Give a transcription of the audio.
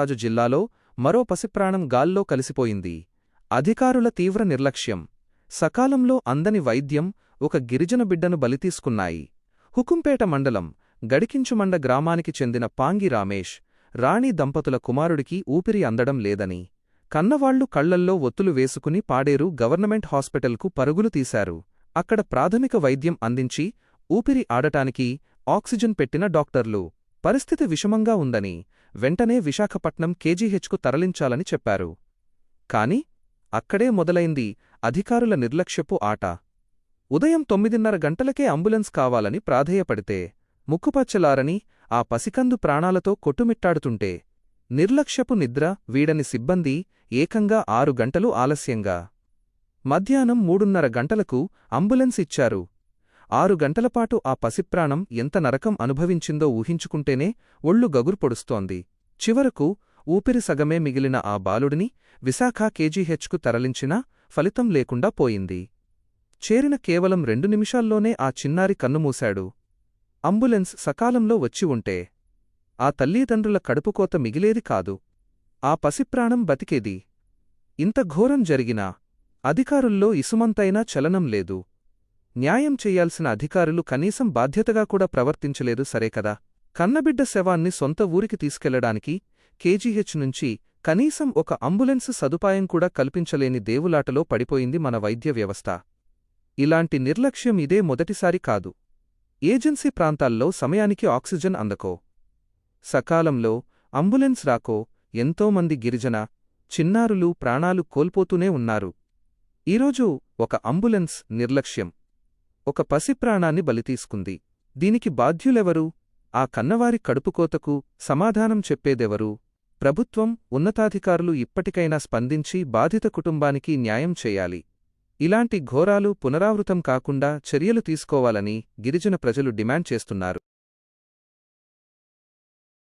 రాజు జిల్లాలో మరో పసిప్రాణం గాల్లో కలిసిపోయింది. అధికారుల తీవ్ర నిర్లక్ష్యం, సకాలంలో అందని వైద్యం ఒక గిరిజన బిడ్డను బలితీసుకున్నాయి. హుకుంపేట మండలం గడికించుమండ గ్రామానికి చెందిన పాంగి రామేష్, రాణి దంపతుల కుమారుడికి ఊపిరి అందడం లేదని కన్నవాళ్లు కళ్లల్లో ఒత్తులు వేసుకుని పాడేరు గవర్నమెంట్ హాస్పిటల్కు పరుగులు తీశారు. అక్కడ ప్రాథమిక వైద్యం అందించి ఊపిరి ఆడటానికి ఆక్సిజన్ పెట్టిన డాక్టర్లు పరిస్థితి విషమంగా ఉందని వెంటనే విశాఖపట్నం కేజీహెచ్కు తరలించాలని చెప్పారు. కాని అక్కడే మొదలైంది అధికారుల నిర్లక్ష్యపు ఆట. ఉదయం 9:30 గంటలకే అంబులెన్స్ కావాలని ప్రాధేయపడితే ముక్కుపచ్చలారని ఆ పసికందు ప్రాణాలతో కొట్టుమిట్టాడుతుంటే నిర్లక్ష్యపు నిద్ర వీడని సిబ్బంది ఏకంగా 6 గంటలు ఆలస్యంగా మధ్యాహ్నం 3:30 గంటలకు అంబులెన్స్ ఇచ్చారు. 6 గంటలపాటు ఆ పసిప్రాణం ఎంత నరకం అనుభవించిందో ఊహించుకుంటేనే ఒళ్ళు గగురు పొడుస్తోంది. చివరకు ఊపిరి సగమే మిగిలిన ఆ బాలుడిని విశాఖ కేజీహెచ్కు తరలించినా ఫలితం లేకుండా పోయింది. చేరిన కేవలం 2 నిమిషాల్లోనే ఆ చిన్నారి కన్నుమూశాడు. అంబులెన్స్ సకాలంలో వచ్చి ఉంటే ఆ తల్లిదండ్రుల కడుపుకోత మిగిలేది కాదు, ఆ పసిప్రాణం బతికేది. ఇంత ఘోరం జరిగినా అధికారుల్లో ఇసుమంతైనా చలనం లేదు. న్యాయం చెయ్యాల్సిన అధికారులు కనీసం బాధ్యతగా కూడా ప్రవర్తించలేదు సరేకదా. కన్నబిడ్డ శవాన్ని సొంత ఊరికి తీసుకెళ్లడానికి కేజీహెచ్ నుంచి కనీసం ఒక అంబులెన్స్ సదుపాయం కూడా కల్పించలేని దేవులాటలో పడిపోయింది మన వైద్య వ్యవస్థ. ఇలాంటి నిర్లక్ష్యం ఇదే మొదటిసారి కాదు. ఏజెన్సీ ప్రాంతాల్లో సమయానికి ఆక్సిజన్ అందకో, సకాలంలో అంబులెన్స్ రాకో ఎంతోమంది గిరిజన చిన్నారులు ప్రాణాలు కోల్పోతూనే ఉన్నారు. ఈరోజు ఒక అంబులెన్స్ నిర్లక్ష్యం ఒక పసిప్రాణాన్ని బలితీసుకుంది. దీనికి బాధ్యులెవరు? ఆ కన్నవారి కడుపుకోతకు సమాధానం చెప్పేదెవరు? ప్రభుత్వం, ఉన్నతాధికారులు ఇప్పటికైనా స్పందించి బాధిత కుటుంబానికి న్యాయం చేయాలి. ఇలాంటి ఘోరాలు పునరావృతం కాకుండా చర్యలు తీసుకోవాలని గిరిజన ప్రజలు డిమాండ్ చేస్తున్నారు.